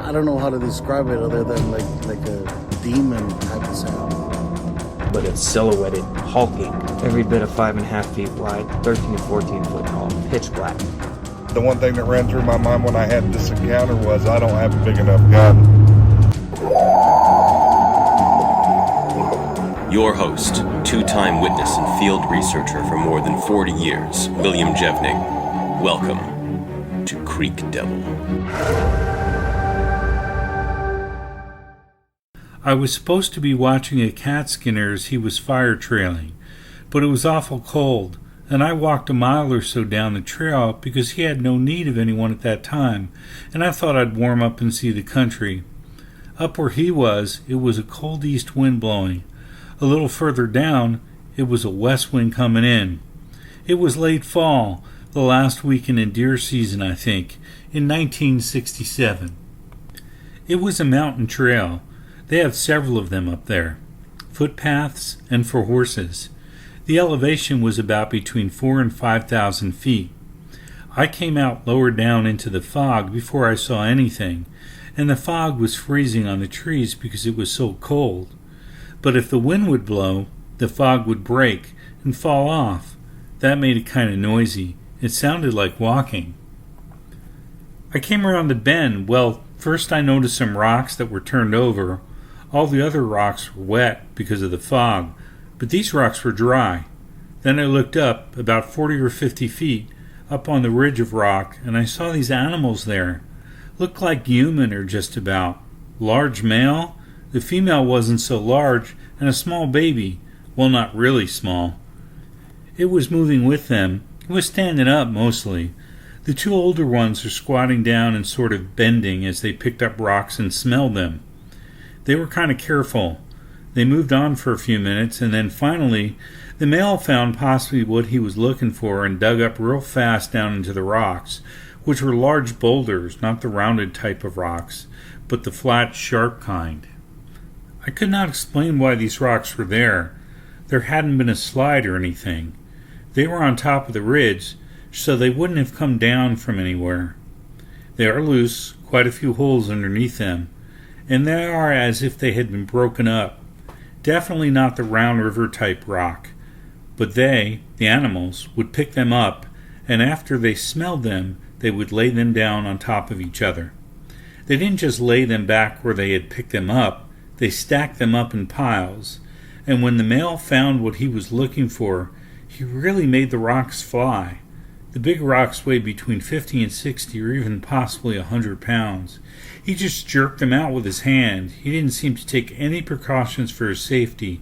I don't know how to describe it other than like a demon type of sound. But it's silhouetted, hulking, every bit of 5.5 feet wide, 13 to 14 foot tall, pitch black. The one thing that ran through my mind when I had this encounter was I don't have a big enough gun. Your host, two-time witness and field researcher for more than 40 years, William Jevning. Welcome to Creek Devil. I was supposed to be watching a cat skinner as he was fire trailing, but it was awful cold, and I walked a mile or so down the trail because he had no need of anyone at that time, and I thought I'd warm up and see the country. Up where he was, it was a cold east wind blowing. A little further down, it was a west wind coming in. It was late fall, the last weekend in deer season, I think, in 1967. It was a mountain trail. They have several of them up there, footpaths and for horses. The elevation was about between 4,000 and 5,000 feet. I came out lower down into the fog before I saw anything, and the fog was freezing on the trees because it was so cold. But if the wind would blow, the fog would break and fall off. That made it kind of noisy. It sounded like walking. I came around the bend. Well, first I noticed some rocks that were turned over. All the other rocks were wet because of the fog, but these rocks were dry. Then I looked up, about 40 or 50 feet, up on the ridge of rock, and I saw these animals there. Looked like human or just about. Large male. The female wasn't so large, and a small baby. Well, not really small. It was moving with them. It was standing up mostly. The two older ones are squatting down and sort of bending as they picked up rocks and smelled them. They were kind of careful. They moved on for a few minutes, and then finally the male found possibly what he was looking for and dug up real fast down into the rocks, which were large boulders, not the rounded type of rocks, but the flat, sharp kind. I could not explain why these rocks were there. There hadn't been a slide or anything. They were on top of the ridge, so they wouldn't have come down from anywhere. They are loose, quite a few holes underneath them, and they are as if they had been broken up. Definitely not the round river type rock, but they, the animals, would pick them up, and after they smelled them, they would lay them down on top of each other. They didn't just lay them back where they had picked them up, they stacked them up in piles, and when the male found what he was looking for, he really made the rocks fly. The big rocks weighed between 50 and 60 or even possibly 100 pounds. He just jerked them out with his hand. He didn't seem to take any precautions for his safety.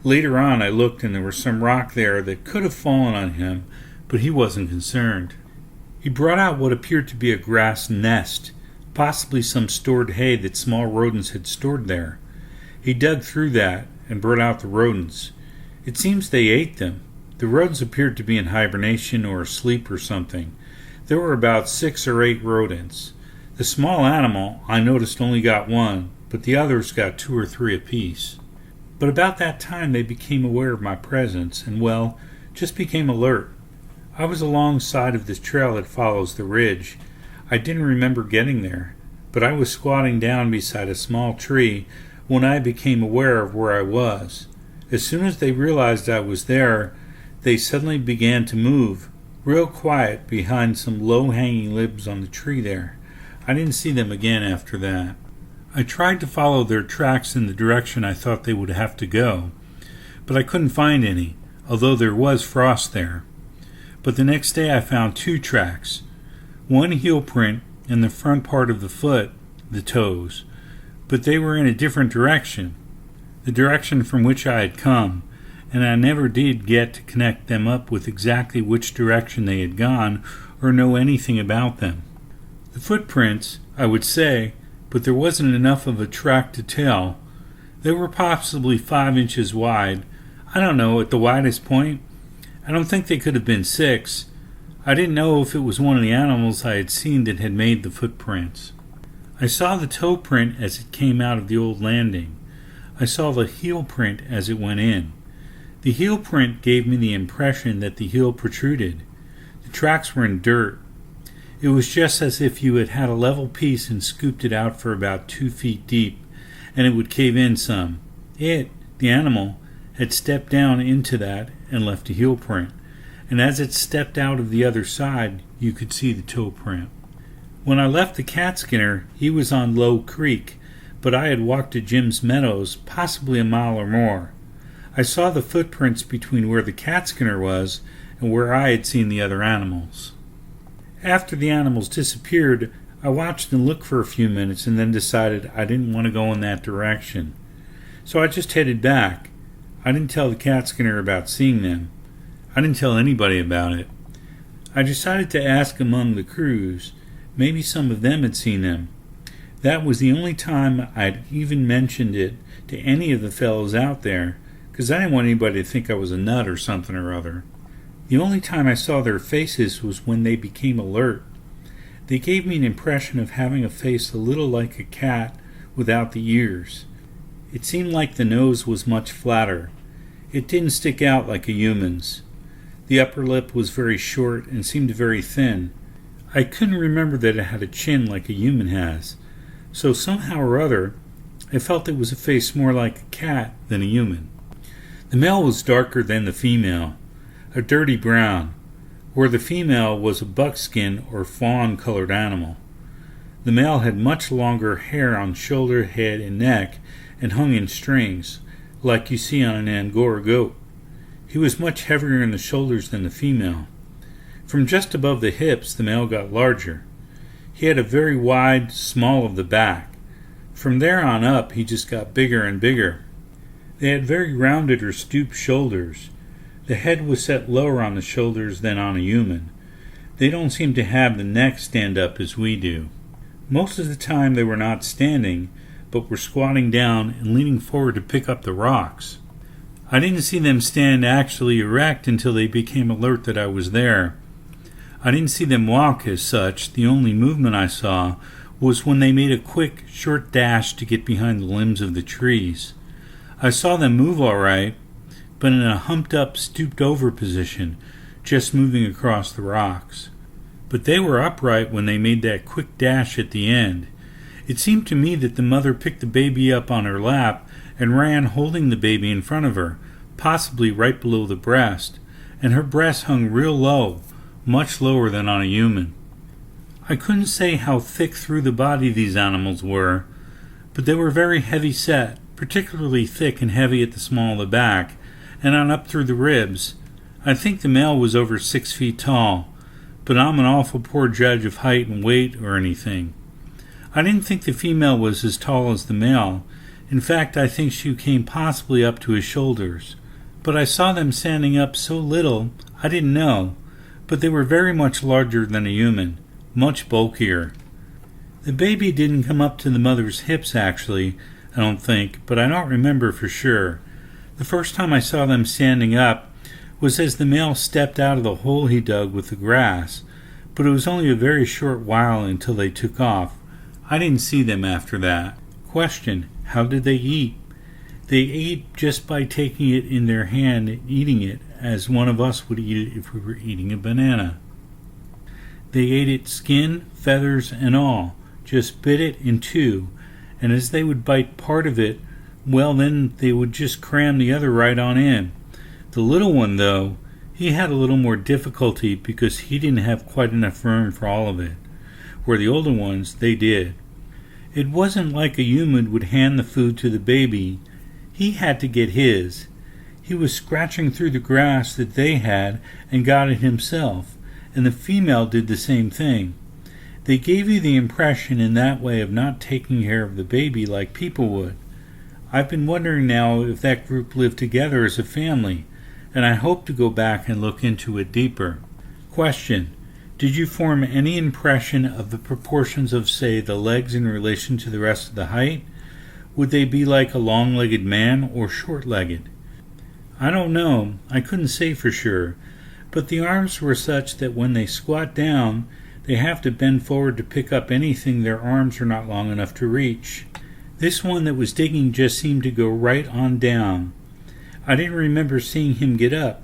Later on I looked and there was some rock there that could have fallen on him, but he wasn't concerned. He brought out what appeared to be a grass nest, possibly some stored hay that small rodents had stored there. He dug through that and brought out the rodents. It seems they ate them. The rodents appeared to be in hibernation or asleep or something. There were about 6 or 8 rodents. The small animal, I noticed, only got one, but the others got 2 or 3 apiece. But about that time they became aware of my presence and, well, just became alert. I was alongside of this trail that follows the ridge. I didn't remember getting there, but I was squatting down beside a small tree when I became aware of where I was. As soon as they realized I was there, they suddenly began to move, real quiet behind some low-hanging limbs on the tree there. I didn't see them again after that. I tried to follow their tracks in the direction I thought they would have to go, but I couldn't find any, although there was frost there. But the next day I found 2 tracks, one heel print in the front part of the foot, the toes, but they were in a different direction, the direction from which I had come, and I never did get to connect them up with exactly which direction they had gone or know anything about them. The footprints, I would say, but there wasn't enough of a track to tell. They were possibly 5 inches wide. I don't know, at the widest point. I don't think they could have been 6. I didn't know if it was one of the animals I had seen that had made the footprints. I saw the toe print as it came out of the old landing. I saw the heel print as it went in. The heel print gave me the impression that the heel protruded. The tracks were in dirt. It was just as if you had had a level piece and scooped it out for about 2 feet deep, and it would cave in some. It, the animal, had stepped down into that and left a heel print, and as it stepped out of the other side, you could see the toe print. When I left the cat skinner, he was on Low Creek, but I had walked to Jim's Meadows, possibly a mile or more. I saw the footprints between where the cat skinner was and where I had seen the other animals. After the animals disappeared, I watched and looked for a few minutes and then decided I didn't want to go in that direction. So I just headed back. I didn't tell the cat skinner about seeing them. I didn't tell anybody about it. I decided to ask among the crews. Maybe some of them had seen them. That was the only time I'd even mentioned it to any of the fellows out there, because I didn't want anybody to think I was a nut or something or other. The only time I saw their faces was when they became alert. They gave me an impression of having a face a little like a cat without the ears. It seemed like the nose was much flatter. It didn't stick out like a human's. The upper lip was very short and seemed very thin. I couldn't remember that it had a chin like a human has, so somehow or other I felt it was a face more like a cat than a human. The male was darker than the female, a dirty brown, where the female was a buckskin or fawn-colored animal. The male had much longer hair on shoulder, head, and neck, and hung in strings, like you see on an Angora goat. He was much heavier in the shoulders than the female. From just above the hips, the male got larger. He had a very wide small of the back. From there on up, he just got bigger and bigger. They had very rounded or stooped shoulders. The head was set lower on the shoulders than on a human. They don't seem to have the neck stand up as we do. Most of the time they were not standing, but were squatting down and leaning forward to pick up the rocks. I didn't see them stand actually erect until they became alert that I was there. I didn't see them walk as such. The only movement I saw was when they made a quick, short dash to get behind the limbs of the trees. I saw them move all right, but in a humped-up, stooped-over position, just moving across the rocks. But they were upright when they made that quick dash at the end. It seemed to me that the mother picked the baby up on her lap and ran holding the baby in front of her, possibly right below the breast, and her breast hung real low, much lower than on a human. I couldn't say how thick through the body these animals were, but they were very heavy set, particularly thick and heavy at the small of the back, and on up through the ribs. I think the male was over 6 feet tall, but I'm an awful poor judge of height and weight or anything. I didn't think the female was as tall as the male. In fact, I think she came possibly up to his shoulders. But I saw them standing up so little, I didn't know, but they were very much larger than a human, much bulkier. The baby didn't come up to the mother's hips actually, I don't think, but I don't remember for sure. The first time I saw them standing up was as the male stepped out of the hole he dug with the grass, but it was only a very short while until they took off. I didn't see them after that. Question: how did they eat? They ate just by taking it in their hand and eating it, as one of us would eat it if we were eating a banana. They ate it skin, feathers, and all, just bit it in two, and as they would bite part of it, well, then they would just cram the other right on in. The little one, though, he had a little more difficulty because he didn't have quite enough room for all of it, where the older ones, they did. It wasn't like a human would hand the food to the baby. He had to get his. He was scratching through the grass that they had and got it himself, and the female did the same thing. They gave you the impression in that way of not taking care of the baby like people would. I've been wondering now if that group lived together as a family, and I hope to go back and look into it deeper. Question: did you form any impression of the proportions of, say, the legs in relation to the rest of the height? Would they be like a long-legged man or short-legged? I don't know. I couldn't say for sure, but the arms were such that when they squat down, they have to bend forward to pick up anything their arms are not long enough to reach. This one that was digging just seemed to go right on down. I didn't remember seeing him get up,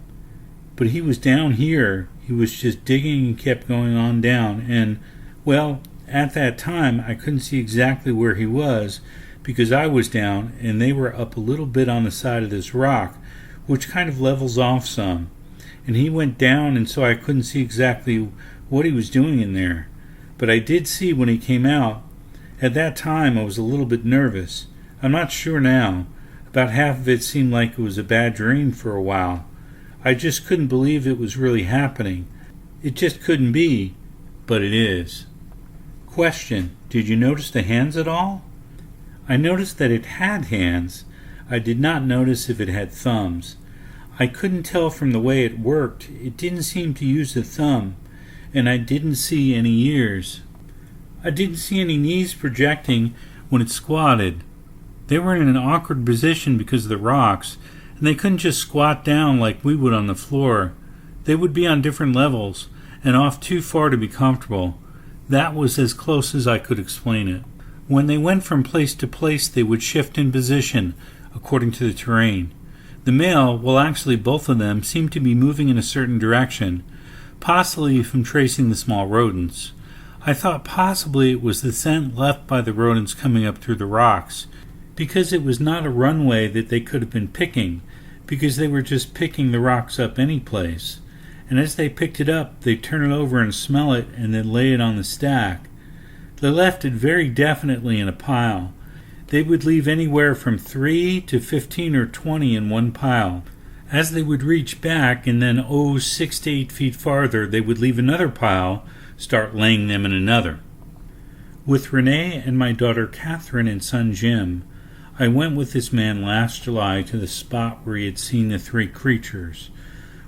but he was down here. He was just digging and kept going on down, and, well, at that time I couldn't see exactly where he was because I was down and they were up a little bit on the side of this rock, which kind of levels off some. And he went down, and so I couldn't see exactly what he was doing in there. But I did see when he came out. At that time I was a little bit nervous. I'm not sure now. About half of it seemed like it was a bad dream for a while. I just couldn't believe it was really happening. It just couldn't be, but it is. Question: did you notice the hands at all? I noticed that it had hands. I did not notice if it had thumbs. I couldn't tell from the way it worked. It didn't seem to use the thumb, and I didn't see any ears. I didn't see any knees projecting when it squatted. They were in an awkward position because of the rocks, and they couldn't just squat down like we would on the floor. They would be on different levels, and off too far to be comfortable. That was as close as I could explain it. When they went from place to place, they would shift in position, according to the terrain. The male, well actually both of them, seemed to be moving in a certain direction, possibly from tracing the small rodents. I thought possibly it was the scent left by the rodents coming up through the rocks, because it was not a runway that they could have been picking, because they were just picking the rocks up any place. And as they picked it up, they'd turn it over and smell it and then lay it on the stack. They left it very definitely in a pile. They would leave anywhere from 3 to 15 or 20 in one pile. As they would reach back and then 6 to 8 feet farther, they would leave another pile, start laying them in another. With Renee and my daughter Catherine and son Jim, I went with this man last July to the spot where he had seen the 3 creatures.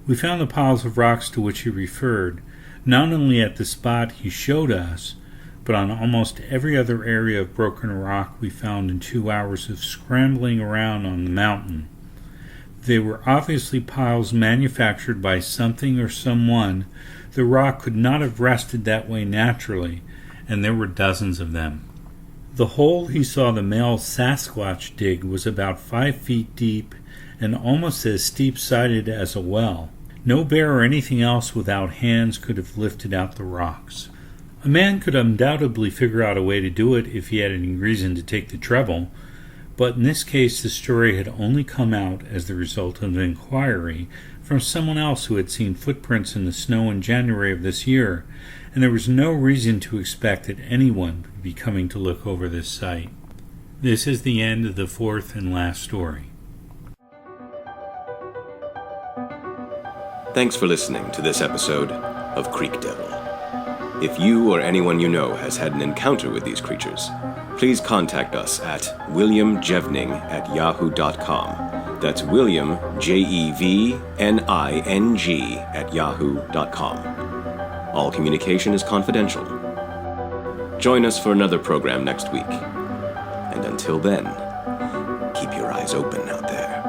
We found the piles of rocks to which he referred, not only at the spot he showed us, but on almost every other area of broken rock we found in 2 hours of scrambling around on the mountain. They were obviously piles manufactured by something or someone. The rock could not have rested that way naturally, and there were dozens of them. The hole he saw the male Sasquatch dig was about 5 feet deep and almost as steep-sided as a well. No bear or anything else without hands could have lifted out the rocks. A man could undoubtedly figure out a way to do it if he had any reason to take the trouble, but in this case the story had only come out as the result of an inquiry from someone else who had seen footprints in the snow in January of this year, and there was no reason to expect that anyone would be coming to look over this site. This is the end of the 4th and last story. Thanks for listening to this episode of Creek Devil. If you or anyone you know has had an encounter with these creatures, please contact us at williamjevning@yahoo.com. That's William, Jevning, @yahoo.com. All communication is confidential. Join us for another program next week. And until then, keep your eyes open out there.